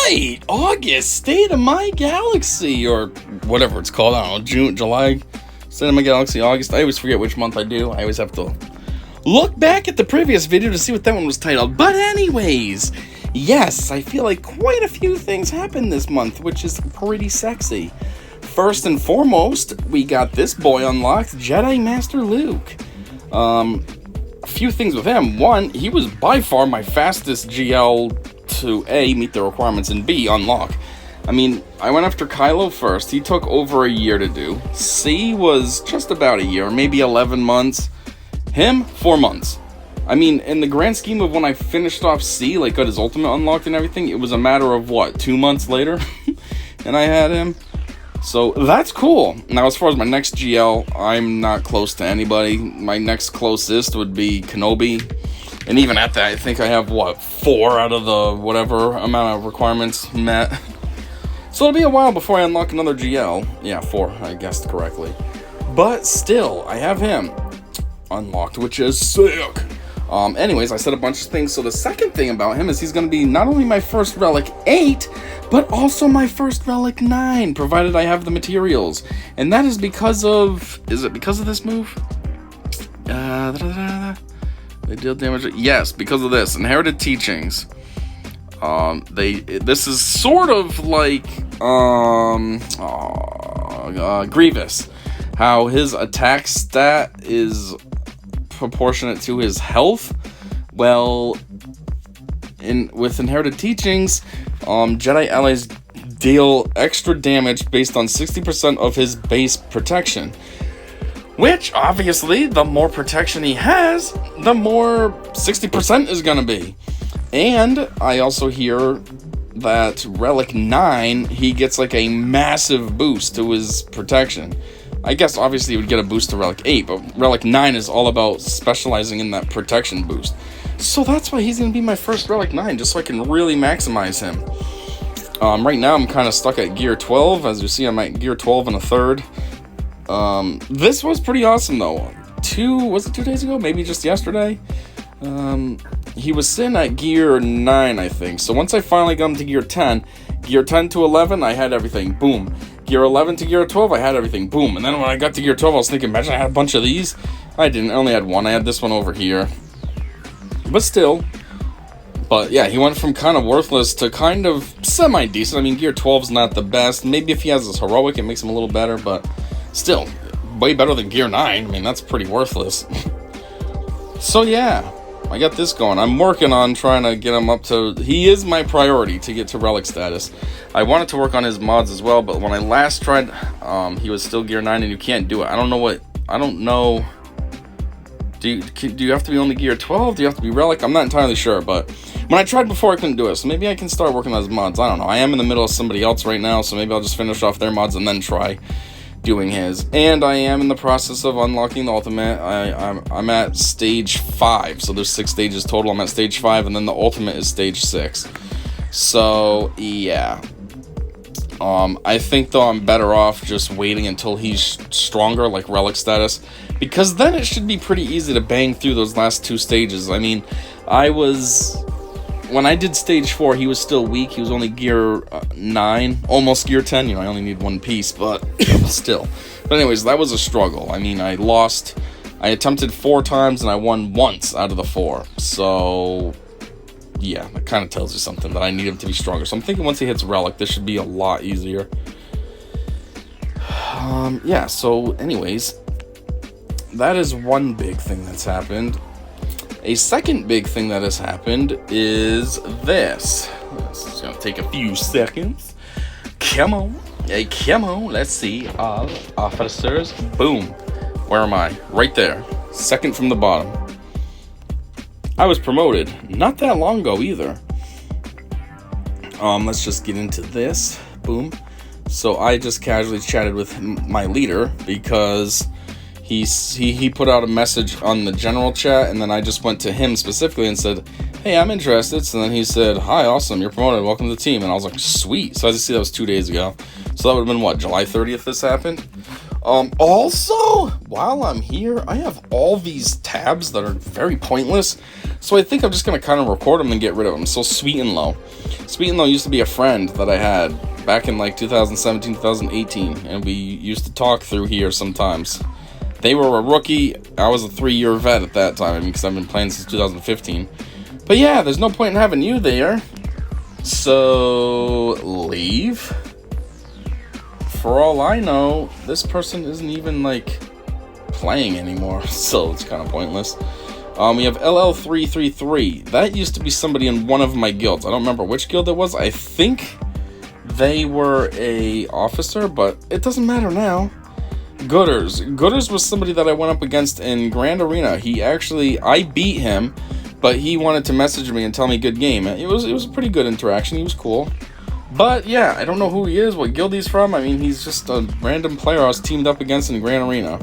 right! August, State of My Galaxy, or whatever it's called. I don't know, June, July, State of My Galaxy, August. I always forget which month I do. I always have to look back at the previous video to see what that one was titled. But anyways, yes, I feel like quite a few things happened this month, which is pretty sexy. First and foremost, we got this boy unlocked, Jedi Master Luke. A few things with him. One, he was by far my fastest GL to A, meet the requirements, and B, unlock. I mean, I went after Kylo first. He took over a year to do. C was just about a year, maybe 11 months. Him, 4 months. I mean, in the grand scheme of when I finished off C, like got his ultimate unlocked and everything, it was a matter of, 2 months later? And I had him. So, that's cool. Now, as far as my next GL, I'm not close to anybody. My next closest would be Kenobi. And even at that, I think I have, 4 out of the whatever amount of requirements met. So it'll be a while before I unlock another GL. Yeah, 4, I guessed correctly. But still, I have him unlocked, which is sick. Anyways, I said a bunch of things. So the second thing about him is he's going to be not only my first Relic 8, but also my first Relic 9, provided I have the materials. And that is because of... Is it because of this move? They deal damage... Yes, because of this. Inherited Teachings. This is sort of like... Grievous. How his attack stat is proportionate to his health. Well, with Inherited Teachings, Jedi allies deal extra damage based on 60% of his base protection. Which, obviously, the more protection he has, the more 60% is going to be. And I also hear that Relic 9, he gets like a massive boost to his protection. I guess obviously he would get a boost to Relic 8, but Relic 9 is all about specializing in that protection boost. So that's why he's going to be my first Relic 9, just so I can really maximize him. Right now I'm kind of stuck at Gear 12. As you see, I'm at Gear 12 and a third. This was pretty awesome though. Was it 2 days ago? Maybe just yesterday? He was sitting at Gear 9, I think. So once I finally got him to Gear 10, Gear 10 to 11, I had everything. Boom. Gear 11 to Gear 12, I had everything. Boom. And then when I got to Gear 12, I was thinking, imagine I had a bunch of these. I didn't. I only had one. I had this one over here. But still. But yeah, he went from kind of worthless to kind of semi-decent. I mean, Gear 12's not the best. Maybe if he has this heroic, it makes him a little better. But still, way better than Gear 9. I mean, that's pretty worthless. So yeah. I got this going. I'm working on trying to get him up to... He is my priority to get to Relic status. I wanted to work on his mods as well, but when I last tried, he was still Gear 9 and you can't do it. I don't know... Do you have to be only Gear 12? Do you have to be Relic? I'm not entirely sure, but when I tried before, I couldn't do it. So maybe I can start working on his mods. I don't know. I am in the middle of somebody else right now, so maybe I'll just finish off their mods and then try doing his. And I am in the process of unlocking the ultimate. I'm at stage 5, so there's 6 stages total. I'm at stage 5, and then the ultimate is stage 6. So yeah, I think though I'm better off just waiting until he's stronger, like Relic status, because then it should be pretty easy to bang through those last 2 stages. I mean, when I did stage 4, he was still weak. He was only Gear 9, almost Gear 10. You know, I only need one piece, but still. But anyways, that was a struggle. I mean, I attempted 4 times and I won once out of the 4. So, yeah, that kind of tells you something, that I need him to be stronger. So I'm thinking once he hits Relic, this should be a lot easier. Yeah, so anyways, that is one big thing that's happened. A second big thing that has happened is this. This is going to take a few seconds. Come on. Hey, come on. Let's see. Officers. Boom. Where am I? Right there. Second from the bottom. I was promoted not that long ago either. Let's just get into this. Boom. So I just casually chatted with my leader because... He put out a message on the general chat, and then I just went to him specifically and said, hey, I'm interested. So then he said, hi, awesome, you're promoted, welcome to the team. And I was like, sweet. So I just see that was 2 days ago. So that would have been, July 30th this happened? Also, while I'm here, I have all these tabs that are very pointless. So I think I'm just going to kind of record them and get rid of them. So Sweet and Low. Sweet and Low used to be a friend that I had back in like 2017, 2018. And we used to talk through here sometimes. They were a rookie. I was a 3-year vet at that time, because I've been playing since 2015. But yeah, there's no point in having you there. So, leave. For all I know, this person isn't even, like, playing anymore. So, it's kind of pointless. We have LL333. That used to be somebody in one of my guilds. I don't remember which guild it was. I think they were a officer, but it doesn't matter now. Gooders was somebody that I went up against in Grand Arena. I beat him, but he wanted to message me and tell me good game. It was a pretty good interaction. He was cool. But yeah, I don't know who he is, what guild he's from. I mean, he's just a random player I was teamed up against in Grand Arena.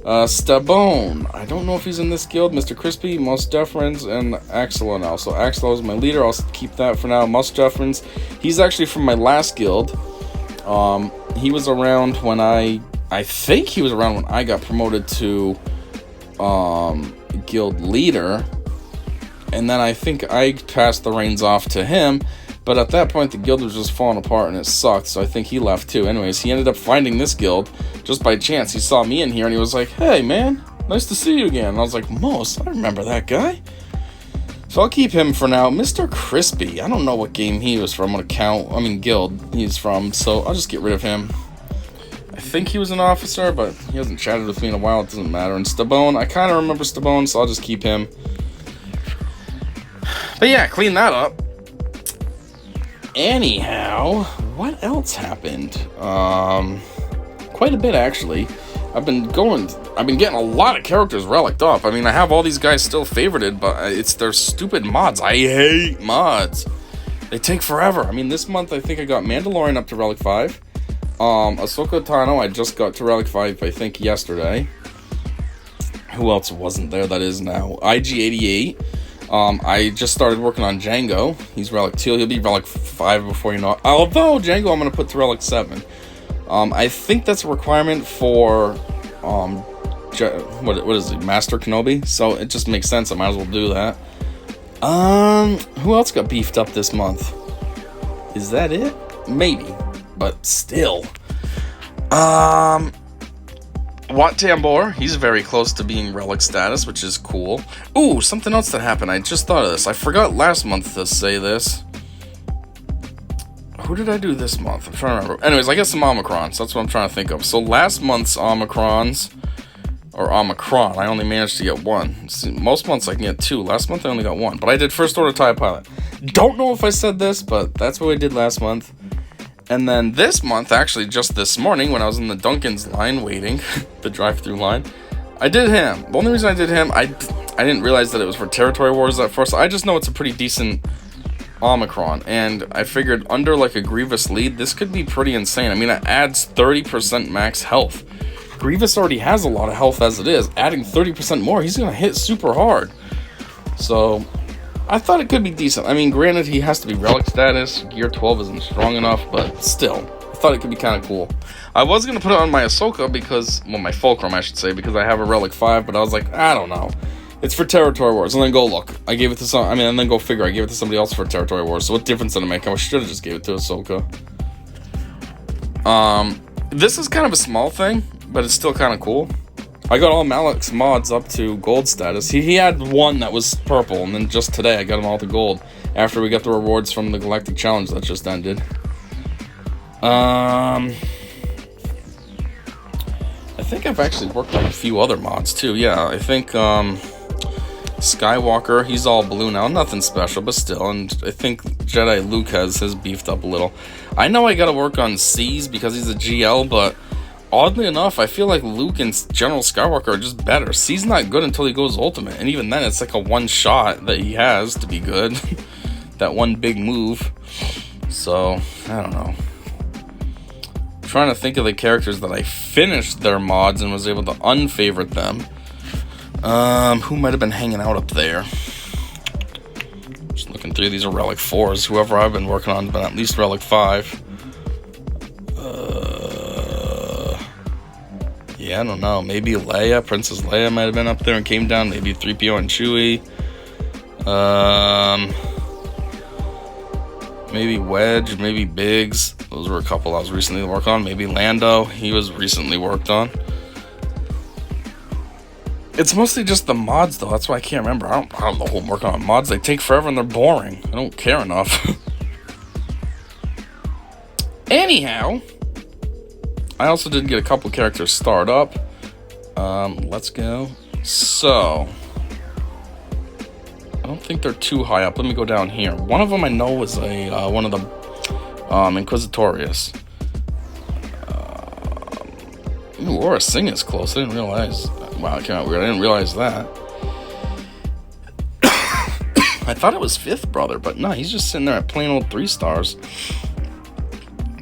Stabone. I don't know if he's in this guild. Mr. Crispy, Most Deference, and Axelo now. So Axelo is my leader. I'll keep that for now. Most Deference. He's actually from my last guild. He was around when I think he was around when I got promoted to guild leader, and then I think I passed the reins off to him, but at that point the guild was just falling apart and it sucked, so I think he left too. Anyways, he ended up finding this guild just by chance. He saw me in here and he was like, "Hey man, nice to see you again." And I was like, "Most, I remember that guy." So I'll keep him for now. Mr. Crispy, I don't know what game he was from, guild he's from, so I'll just get rid of him. I think he was an officer, but he hasn't chatted with me in a while. It doesn't matter. And Stabone, I kind of remember Stabone, so I'll just keep him. But yeah, clean that up. Anyhow, what else happened? Quite a bit, actually. I've been getting a lot of characters relicked off. I mean, I have all these guys still favorited, but it's their stupid mods. I hate mods. They take forever. I mean, this month I think I got Mandalorian up to Relic 5. Ahsoka Tano, I just got to Relic 5, I think, yesterday. Who else wasn't there that is now? IG-88. I just started working on Django. He's Relic 2. He'll be Relic 5 before you know it. Although, Django I'm going to put to Relic 7. I think that's a requirement for, what is it, Master Kenobi? So it just makes sense. I might as well do that. Who else got beefed up this month? Is that it? Maybe. But still. Wat Tambor, he's very close to being relic status, which is cool. Ooh, something else that happened. I just thought of this. I forgot last month to say this. Who did I do this month? I'm trying to remember. Anyways, I got some Omicrons. That's what I'm trying to think of. So last month's Omicron, I only managed to get one. See, most months I can get 2. Last month I only got 1. But I did First Order TIE Pilot. Don't know if I said this, but that's what I did last month. And then this month, actually just this morning, when I was in the Dunkin's line waiting, the drive-thru line, I did him. The only reason I did him, I didn't realize that it was for Territory Wars at first. I just know it's a pretty decent Omicron, and I figured under like a Grievous lead, this could be pretty insane. I mean, it adds 30% max health. Grievous already has a lot of health as it is. Adding 30% more, he's going to hit super hard. So I thought it could be decent. I mean, granted, he has to be relic status. Gear 12 isn't strong enough, but still, I thought it could be kind of cool. I was going to put it on my Ahsoka because, well, my Fulcrum, I should say, because I have a relic 5, but I was like, I don't know. It's for Territory Wars, and then go look. I gave it to and then go figure, I gave it to somebody else for Territory Wars, so what difference did it make? I should have just gave it to Ahsoka. This is kind of a small thing, but it's still kind of cool. I got all Malik's mods up to gold status. He had one that was purple, and then just today I got them all to gold after we got the rewards from the Galactic Challenge that just ended. I think I've actually worked on a few other mods too. Yeah, I think Skywalker, he's all blue now. Nothing special, but still. And I think Jedi Luke has beefed up a little. I know I gotta work on C's because he's a GL, but oddly enough, I feel like Luke and General Skywalker are just better. C's not good until he goes Ultimate, and even then it's like a one shot that he has to be good. That one big move. So, I don't know. I'm trying to think of the characters that I finished their mods and was able to unfavorite them. Who might have been hanging out up there? Just looking through, these are Relic 4s. Whoever I've been working on has been at least Relic 5. Yeah, I don't know. Maybe Leia, Princess Leia might have been up there and came down. Maybe 3PO and Chewie. Maybe Wedge, maybe Biggs. Those were a couple I was recently working on. Maybe Lando, he was recently worked on. It's mostly just the mods, though. That's why I can't remember. I don't know who I'm working on mods. They take forever and they're boring. I don't care enough. Anyhow, I also did get a couple characters start up. Let's go. So, I don't think they're too high up. Let me go down here. One of them I know was one of the Inquisitorius. Aura Singh is close. I didn't realize. Wow, it came out weird. I didn't realize that. I thought it was 5th brother, but no, he's just sitting there at plain old 3 stars.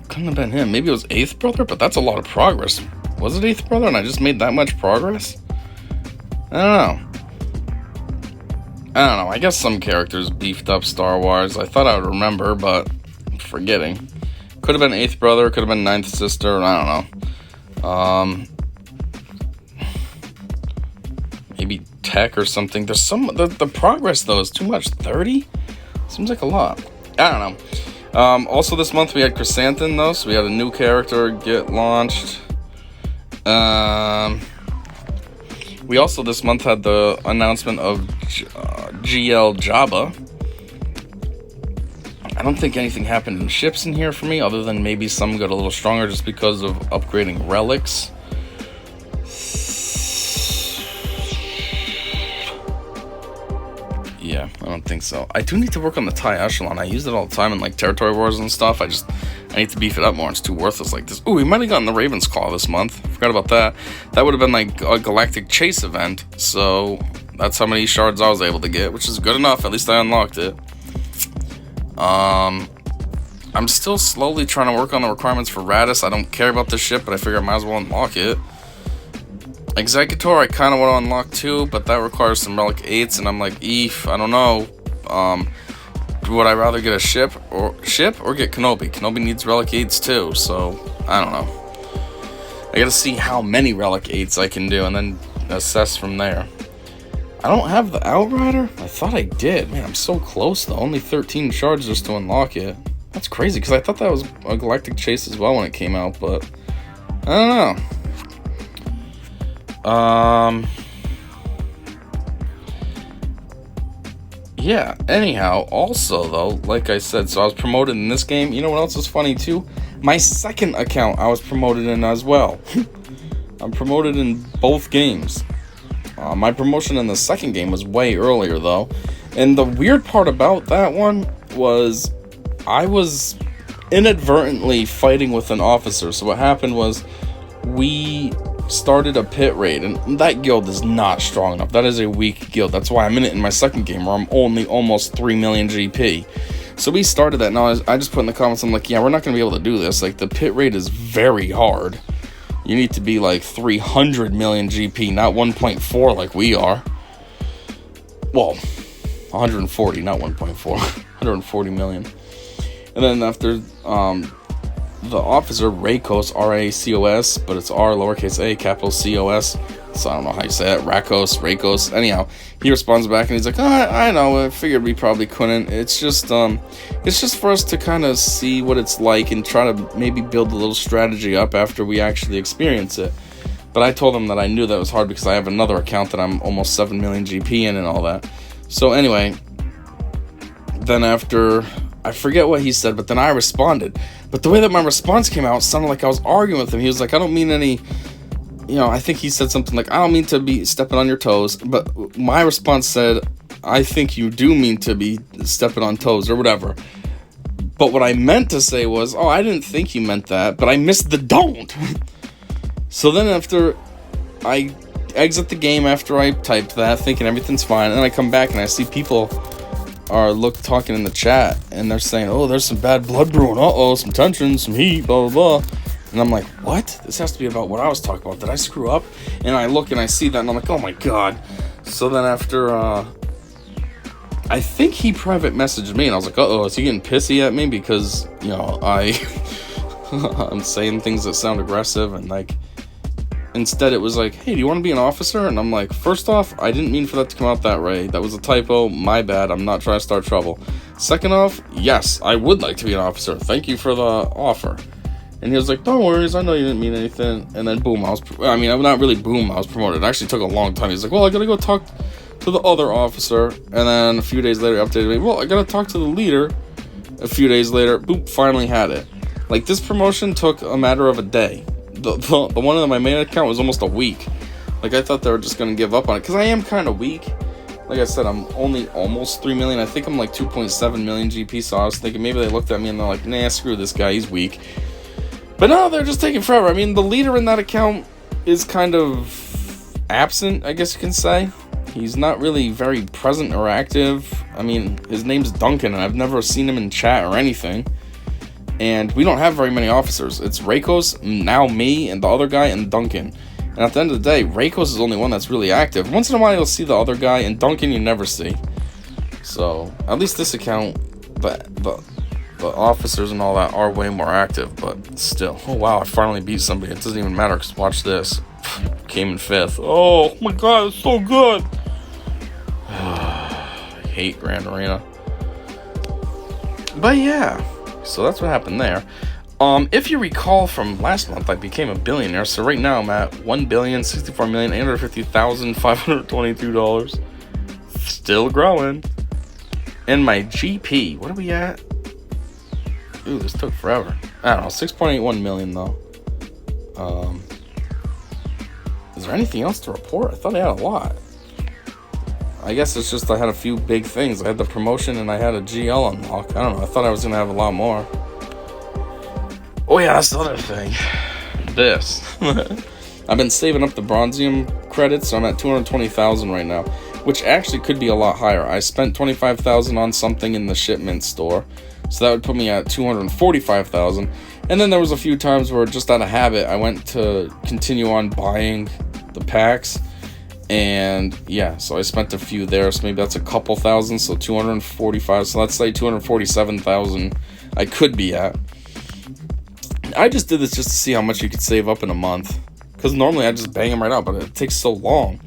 Couldn't have been him. Maybe it was 8th brother, but that's a lot of progress. Was it 8th brother and I just made that much progress? I don't know. I guess some characters beefed up Star Wars. I thought I would remember, but I'm forgetting. Could have been 8th brother, could have been 9th sister, I don't know. Maybe tech or something. There's the progress though is too much. 30? Seems like a lot. I don't know. Also this month we had Chrysanthemum though, so we had a new character get launched. We also this month had the announcement of GL Jabba. I don't think anything happened in ships in here for me, other than maybe some got a little stronger just because of upgrading relics. Yeah, I don't think so. I do need to work on the TIE Echelon. I use it all the time in like Territory Wars and stuff. I need to beef it up more. It's too worthless like this. Ooh, we might have gotten the Raven's Claw this month. Forgot about that. That would have been like a Galactic Chase event. So that's how many shards I was able to get, which is good enough. At least I unlocked it. I'm still slowly trying to work on the requirements for Radis. I don't care about this ship, but I figure I might as well unlock it. Executor, I kind of want to unlock too, but that requires some Relic 8s, and I'm like, I don't know. Would I rather get a ship or get Kenobi? Kenobi needs Relic 8s too, so I don't know. I gotta see how many Relic 8s I can do, and then assess from there. I don't have the Outrider? I thought I did. Man, I'm so close though. Only 13 shards just to unlock it. That's crazy, because I thought that was a Galactic Chase as well when it came out, but I don't know. Yeah, anyhow, also though, like I said, so I was promoted in this game. You know what else is funny too? My second account I was promoted in as well. I'm promoted in both games. My promotion in the second game was way earlier though. And the weird part about that one was I was inadvertently fighting with an officer. So what happened was we started a pit raid, and that guild is not strong enough. That is a weak guild. That's why I'm in it in my second game where I'm only almost 3 million GP. So we started that. Now I just put in the comments, I'm like, yeah, we're not going to be able to do this. Like, the pit raid is very hard. You need to be like 300 million GP, not 1.4 like we are. Well, 140, not 1.4. 140 million. And then after the officer, Rakos, R-A-C-O-S, but it's R lowercase a, capital C-O-S, so I don't know how you say it, Rakos. Anyhow, he responds back and he's like, I know, I figured we probably couldn't. It's just for us to kind of see what it's like and try to maybe build a little strategy up after we actually experience it. But I told him that I knew that was hard because I have another account that I'm almost 7 million GP in and all that. So anyway, then after, I forget what he said, but then I responded. But the way that my response came out sounded like I was arguing with him. He was like, I don't mean any, I think he said something like, I don't mean to be stepping on your toes. But my response said, I think you do mean to be stepping on toes or whatever. But what I meant to say was, I didn't think you meant that, but I missed the don't. So then after I exit the game after I typed that, thinking everything's fine, and then I come back and I see people are talking in the chat, and they're saying, there's some bad blood brewing, some tension, some heat, blah blah blah. And I'm like, what? This has to be about what I was talking about. Did I screw up? And I look and I see that, and I'm like, oh my god. So then after I think he private messaged me, and I was like, is he getting pissy at me because I'm saying things that sound aggressive, and like Instead, it was like, hey, do you want to be an officer? And I'm like, first off, I didn't mean for that to come out that way. That was a typo. My bad. I'm not trying to start trouble. Second off, yes, I would like to be an officer. Thank you for the offer. And he was like, don't worry, I know you didn't mean anything. And then boom, I'm not really boom, I was promoted. It actually took a long time. He's like, well, I gotta go talk to the other officer. And then a few days later, he updated me, well, I gotta talk to the leader. A few days later, boop, finally had it. Like, this promotion took a matter of a day. The one on my main account was almost a week. Like, I thought they were just gonna give up on it, because I am kind of weak. Like I said, I'm only almost 3 million. I think I'm like 2.7 million GP, so I was thinking maybe they looked at me and they're like, nah, screw this guy, he's weak. But no, they're just taking forever. I mean, the leader in that account is kind of absent, I guess you can say. He's not really very present or active. I mean, his name's Duncan, and I've never seen him in chat or anything. And we don't have very many officers. It's Reikos, now me, and the other guy, and Duncan. And at the end of the day, Reikos is the only one that's really active. Once in a while, you'll see the other guy, and Duncan you never see. So, at least this account, the officers and all that are way more active, but still. Oh, wow, I finally beat somebody. It doesn't even matter, because watch this. Came in 5th. Oh, my God, it's so good. I hate Grand Arena. But yeah. So that's what happened there. If you recall from last month, I became a billionaire. So right now I'm at $1,064,850,522. Still growing. And my GP, what are we at? Ooh, this took forever. I don't know, 6.81 million though. Is there anything else to report? I thought I had a lot. I guess it's just I had a few big things. I had the promotion and I had a GL unlock. I don't know. I thought I was going to have a lot more. Oh, yeah, that's the other thing. This. I've been saving up the Bronzium credits, so I'm at 220,000 right now, which actually could be a lot higher. I spent 25,000 on something in the shipment store, so that would put me at 245,000. And then there was a few times where, just out of habit, I went to continue on buying the packs. And yeah, so I spent a few there, so maybe that's a couple thousand, so 245, so let's say 247,000 I could be at. I just did this just to see how much you could save up in a month, because normally I just bang them right out, but it takes so long,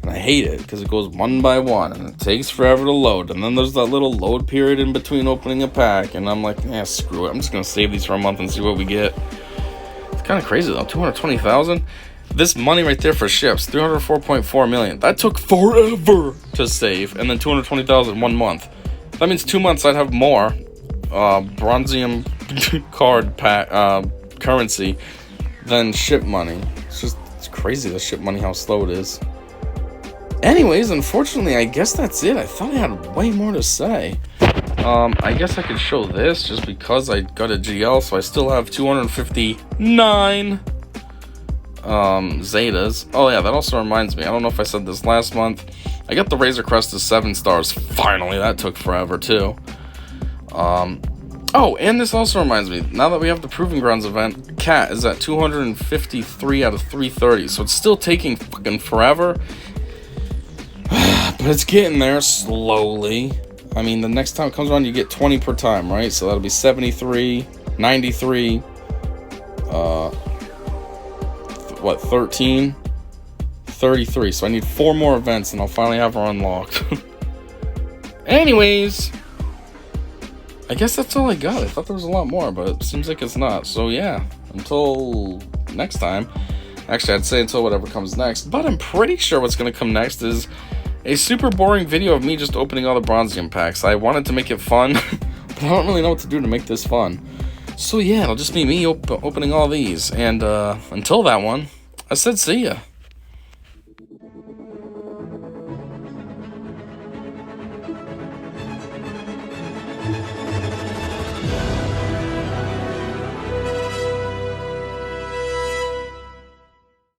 and I hate it, because it goes one by one, and it takes forever to load, and then there's that little load period in between opening a pack, and I'm like, screw it, I'm just going to save these for a month and see what we get. It's kind of crazy though, 220,000. This money right there for ships, 304.4 million. That took forever to save, and then 220,000 1 month. That means 2 months I'd have more Bronzium card pack currency than ship money. It's crazy the ship money, how slow it is. Anyways, unfortunately, I guess that's it. I thought I had way more to say. I guess I could show this just because I got a GL, so I still have 259 Zetas. Oh yeah, that also reminds me, I don't know if I said this last month, I got the Razor Crest to 7 stars, finally. That took forever too. Oh, and this also reminds me, now that we have the Proving Grounds event, Cat is at 253 out of 330, so it's still taking fucking forever, but it's getting there slowly. I mean, the next time it comes around, you get 20 per time, right? So that'll be 73, 93, 13, 33. So I need 4 more events and I'll finally have her unlocked. Anyways, I guess that's all I got. I thought there was a lot more, but it seems like it's not. So yeah, until next time. Actually, I'd say until whatever comes next. But I'm pretty sure what's going to come next is a super boring video of me just opening all the Bronzium packs. I wanted to make it fun, but I don't really know what to do to make this fun. So yeah, it'll just be me opening all these. And until that one, I said see ya.